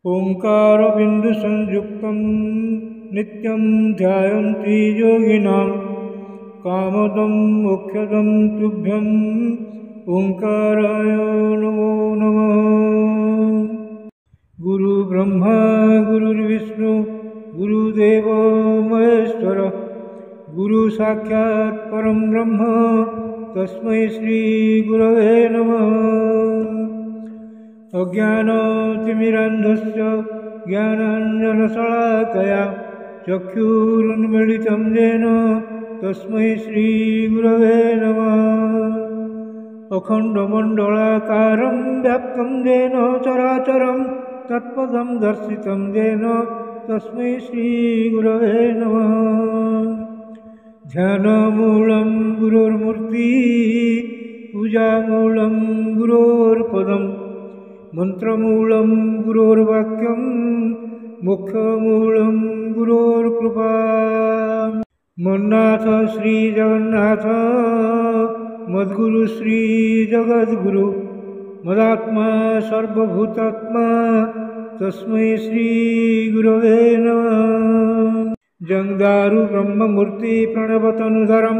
ओंकारबिंदुसंयुक्तं नित्यं ध्यायन्ति योगिनां कामदं मोक्षदं तुभ्यं ओंकाराय नमो नमः। गुरु ब्रह्मा गुरुर्विष्णु गुरुदेव महेश्वर गुरु साक्षात् परं ब्रह्म तस्मै श्री गुरवे नमः। अज्ञानतिमिरान्धस्य ज्ञानाञ्जनशलाकया चक्षुरुन्मीलितं येन तस्मै श्री गुरवे नमः। अखण्डमण्डलाकारं व्याप्तं येन चराचरं तत्पदं दर्शितं येन तस्मै श्री गुरवे नमः। ध्यानमूलं गुरोर्मूर्तिः पूजामूलं गुरोर्पदं मंत्रमूलं गुरोर्वाक्यं मोक्षमूलं गुरोर्कृपा। मन्नाथ श्री जगन्नाथ मद्गुरु श्री जगद्गुरु मदात्मा सर्वभूतात्मा तस्मै श्री गुरवे नमः। जंदारु ब्रह्ममूर्ति प्रणवतनुधरं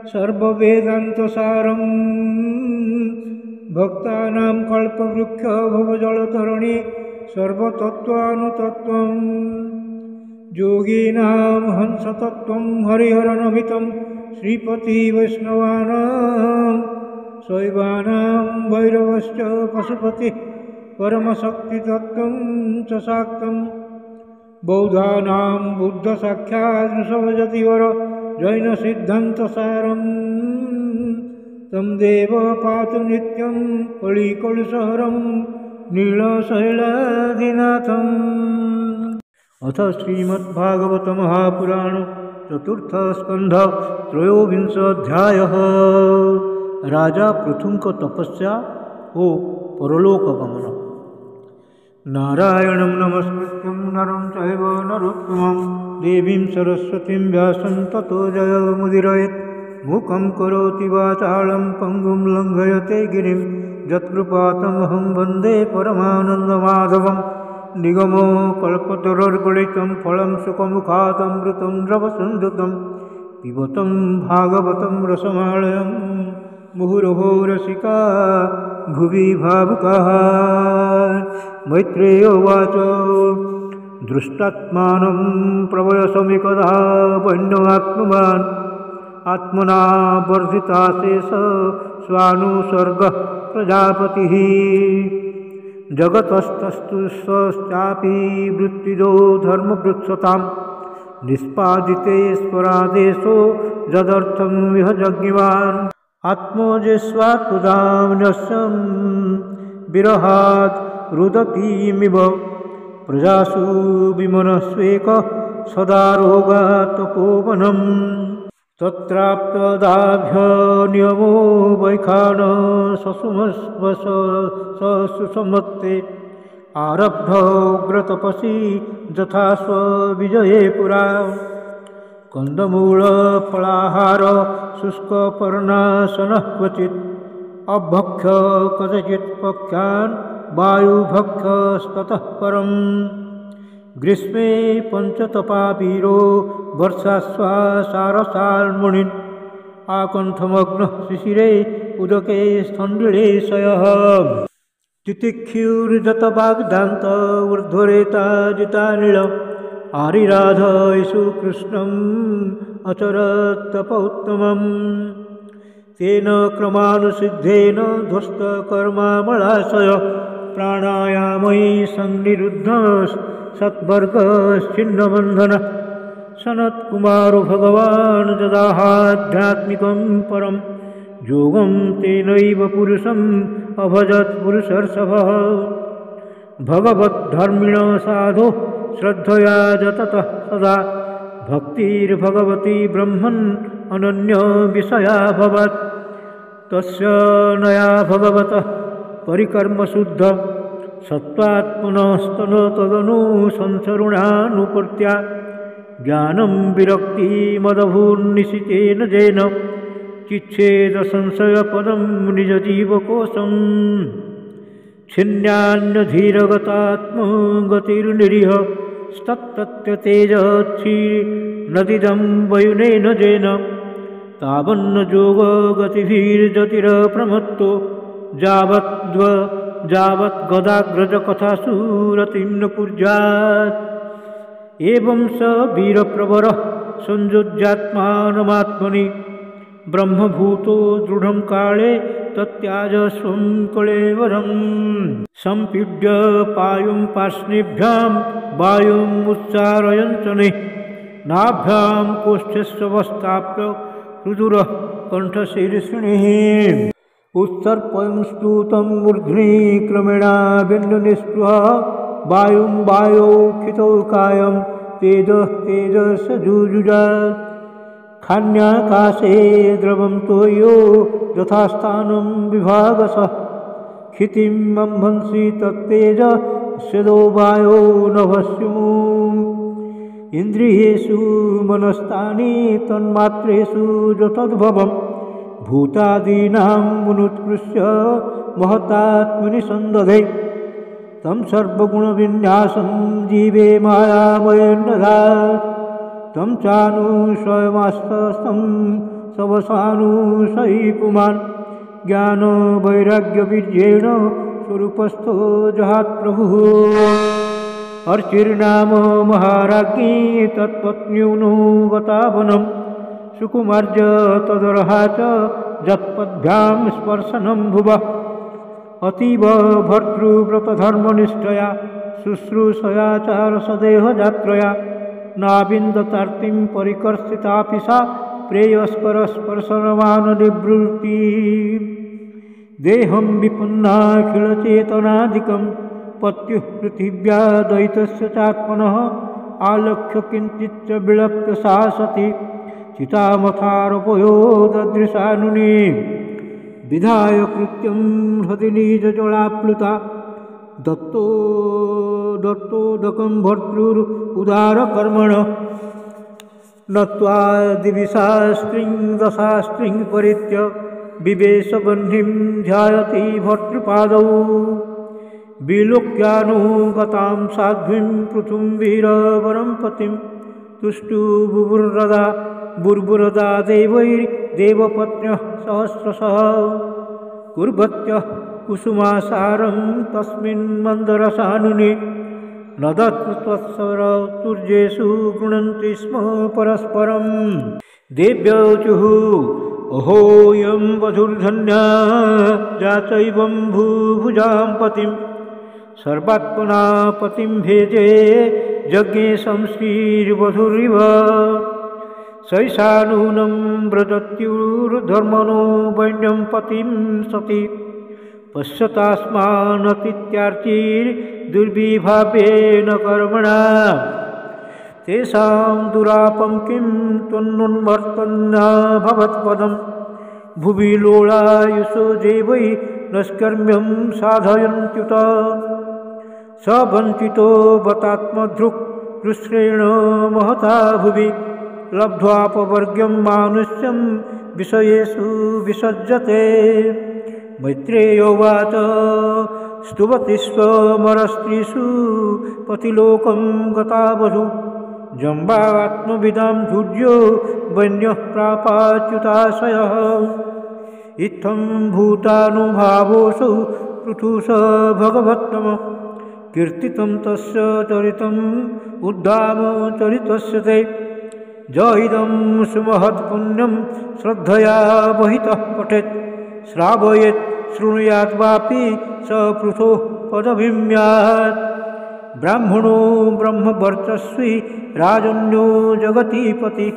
सर्ववेदान्तसारं भक्तानां कल्पवृक्ष भवजलतरणी सर्वतत्त्वानुतत्त्वं योगिनां हंसतत्त्वं हरिहरनमितं श्रीपति वैष्णवानां शैवानां भैरवश्च पशुपतिः परमशक्तितत्त्वं च शाक्तं बौद्धानां बुद्धसाक्षात् ऋषभजतिवर जैनसिद्धान्तसारं तं देव पातु नित्यं कलिकलुषहरं नीलशैलादिनाथम्। अथ श्रीमद्भागवत महापुराण चतुर्थ स्कंध त्रयोविंशोऽध्यायः। राजा पृथुंक तपस्या ओ परलोकगमन। नारायणं नमस्कृत्यं नरं चैव नरोत्तमं देवीं सरस्वतीं व्यासं ततो जयमुदीरयेत्। मूकं करोति वाचालं पङ्गुं लङ्घयते गिरिं यत्कृपातमहं वन्दे परमानन्दमाधवं। निगमो कल्पतरोर्गलितं फलं सुखमुखादमृतं द्रवसंयुतं पिबतं भागवतं रसमालयं मुहुरहो रसिका भुवि भावुकाः। मैत्रेय उवाच दृष्टात्मानं प्रवयसमेकदा वन्यमात्मवान् आत्मना वर्धिताशेष स्वानुसर्गः प्रजापतिः। जगतस्तस्तुश्चापि वृत्तिदो धर्मवृक्षतां निष्पादितेश्वरादेशो यदर्थं विह जज्ञिवान्। आत्मजेष्वात्मदाम्यस्यं विरहात् रुदतीमिव प्रजासु विमनस्वेक सदा रोगात् तपोवनम्। तत्राप्तदाभ्यनियमो वैखान ससुसम्मत्ते आरब्धोग्रतपसि यथा स्वविजये पुरा। कन्दमूलफलाहार शुष्कपर्णासनः क्वचित् अभक्ष्य कदाचित् पक्ष्यान् वायुभक्ष्यस्ततः परम्। ग्रीष्मे पञ्चतपावीरो वर्षाश्वासारसाल्मुनिन् आकण्ठमग्नः शिशिरे उदके स्थण्डिलेशयः। तितिक्षुर्जतवाग्दान्त ऊर्ध्वरेता जितानिल आरिराधयसु कृष्णम् अचरत्तपोत्तमम्। तेन क्रमानुसिद्धेन ध्वस्तकर्मामलाशय प्राणायामयि संनिरुद्धः सत्वर्गश्चिन्नबन्धनः। सनत्कुमारो भगवान् ददाहाध्यात्मिकं परं योगं तेनैव पुरुषम् अभजत् पुरुषर्षभः। भगवद्धर्मिण साधो श्रद्धया जततः सदा भक्तिर्भगवती ब्रह्मन् अनन्य विषया भवत्। तस्य नया भगवतः परिकर्मशुद्ध सत्त्वात्मनस्तन तदनु संसरुणानुपर्त्या ज्ञानं विरक्तिमदभून्निशितेन जेन चिच्छेद संशयपदं निजजीवकोशम् छिन्न्यान्यधीरगतात्मगतिर्निरीह स्तत्तत्यतेजक्षीर्नदिदं वयुनेन जेन तावन्न जोगगतिभिर्जतिरप्रमत्तो यावद्गदाग्रजकथासुरतिं न कुर्यात् एवं स वीरप्रवरः संयुज्यात्मानमात्मनि ब्रह्मभूतो दृढं काले तत्याज स्वं कळेवरम् सम्पीड्य पायुं पार्ष्णेभ्यां वायुम् उच्चारयञ्चने नाभ्यां कोष्ठस्वस्थाप्य रुदुरः कण्ठशीर्षिणिः उत्सर्पयं स्तूतं मूर्ध्नि क्रमेणाभिन्ननिःस्पृहः वायुं वायोखितौ कायं तेजसजुजुजात् खान्याकाशे द्रवं तोयो यथास्थानं विभागसः क्षितिम् अम्भंसि तत्तेजस्यदो वायो नभस्युमु इन्द्रियेषु मनस्तानि तन्मात्रेषु यतद्भवम् भूतादीनां मुनुत्कृष्य महतात्मनि सन्दधे तं सर्वगुणविन्यासं जीवे मायामयेन ददात् तं चानु स्वयमास्तस्थं सवसानुसयि पुमान् ज्ञानवैराग्यवीर्येण स्वरूपस्थो जहात्प्रभुः अर्चिर्नाम महाराज्ञी तत्पत्न्यूनो गतावनं सुकुमार्य तदर्हा च यत्पद्भ्यां स्पर्शनं भुवः अतीव भर्तृव्रतधर्मनिष्ठया शुश्रूषयाचारसदेहयात्रया नाविन्दतार्तिं परिकर्षितापि सा प्रेयस्करस्पर्शनमाननिवृत्ति देहं विपन्नाखिलचेतनादिकं पत्युः पृथिव्यादयितस्य चात्मनः आलक्ष्य किञ्चिच्च विलप्य सा सती चितामथारपयोददृशानुनि विधाय कृत्यं हृदि निजजलाप्लुता दत्तोदकं भर्तृरुदारकर्मण नत्वा दिविशास्त्रीं दशास्त्रीं परित्य विवेशबह्निं ध्यायति भर्तृपादौ विलोक्यानुगतां साध्वीं पृथुं वीरवरं पतिं तुष्टुबुर्बुरदा देवैर्देवपत्न्यः सहस्रशः कुर्वत्यः कुसुमासारं तस्मिन् मन्दरसानुनि न दत्त्वत्सरतुर्येषु गृह्णन्ति स्म परस्परं देव्यौचुः अहोऽयं वधुर्धन्या जातैवं भूभुजां पतिं सर्वात्मना पतिं भेजे यज्ञे संश्रीर्वधुरिव सैषानूनं व्रजत्युर्धर्मणो वैन्यं पतिं सति पश्यतास्मानतीत्यार्चिर्दुर्विभावेन कर्मणा तेषां दुरापं किं त्वन्नुन्वर्तन्ना भवत्पदं भुवि लोलायुषो देवै नष्कर्म्यं साधयन्त्युत स वञ्चितो वतात्मधृक् कृष्णेन महता भुवि लब्ध्वापवर्ग्यं मानुष्यं विषयेषु विसज्जते मैत्रेयोवाच स्तुवति स्वमरस्त्रीषु पतिलोकं गता वधू जम्बात्मविदां धूर्यो वन्यः प्रापाच्युताशयः इत्थं भूतानुभावोऽसौ पृथुष भगवत्तम कीर्तितं तस्य चरितम् उद्धाम चरितस्य ते जहिदं सुमहत्पुण्यं श्रद्धया बहितः पठेत् श्रावयेत् शृणुयात् वापि स पृथोः पदभिम्यात् ब्राह्मणो ब्रह्मवर्चस्वी राजन्यो जगतीपति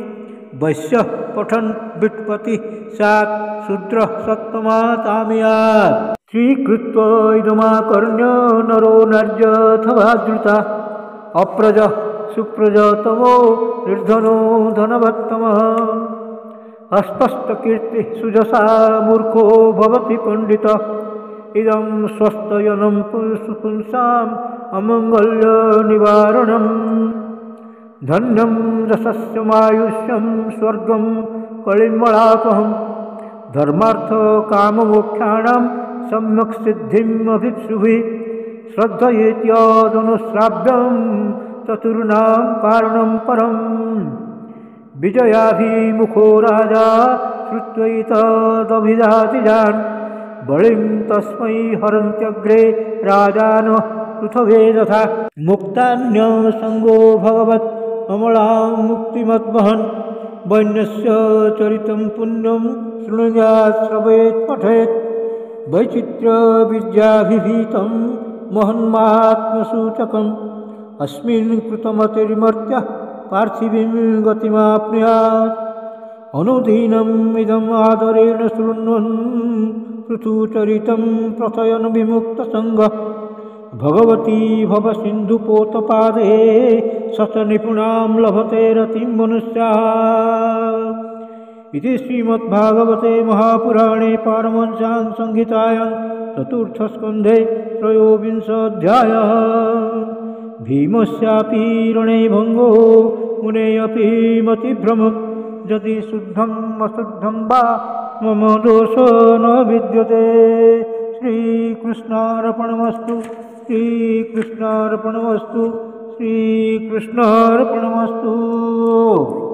वैश्यः पठन् विट्पति स्यात् शूद्रः सत्तमातामियात् स्वीकृत्य इदमाकर्ण्य नरो नर्यथवा धृता अप्रजः सुप्रजतमो निर्धनो धनवत्तमः अस्पष्टकीर्तिः सुजसा मूर्खो भवति पंडितः इदं स्वस्थयनं पुंसाम् अमङ्गल्यनिवारणम् धन्यं रसस्यमायुष्यं स्वर्गं कलिमलापहं धर्मार्थकाममोक्षाणां सम्यक् सिद्धिम् अभिप्सुभिः श्रद्धयेत्यादनुश्राव्यं चतुर्णां कारणं परम् विजयाभिमुखो राजा श्रुत्वैतदभिजातिजान् बलिं तस्मै हरन्त्यग्रे राजानः पृथवे तथा मुक्तान्यसङ्गो भगवत् अमलां मुक्तिमद्वहन् वैन्यस्य चरितं पुण्यं शृणुयात् श्रवेत् पठेत् वैचित्र्यविद्याभिभीतं महन्मात्मसूचकम् अस्मिन् कृतमतिर्मर्त्यः पार्थिवीं गतिमाप्नुयात् अनुदीनम् इदम् आदरेण शृण्वन् पृथुचरितं प्रथयन् विमुक्तसङ्गः भगवती भवसिन्धुपोतपादे सतनिपुणां लभते रतिं मनुष्याः इति श्रीमद्भागवते महापुराणे पारमहंस्यां संहितायां चतुर्थस्कन्धे त्रयोविंशोऽध्यायः भीमस्यापि रणे भङ्गो मुनेऽपि मतिभ्रमत् यदि शुद्धम् अशुद्धं वा मम दोषो न विद्यते श्रीकृष्णार्पणमस्तु श्रीकृष्णार्पणमस्तु श्रीकृष्णार्पणमस्तु।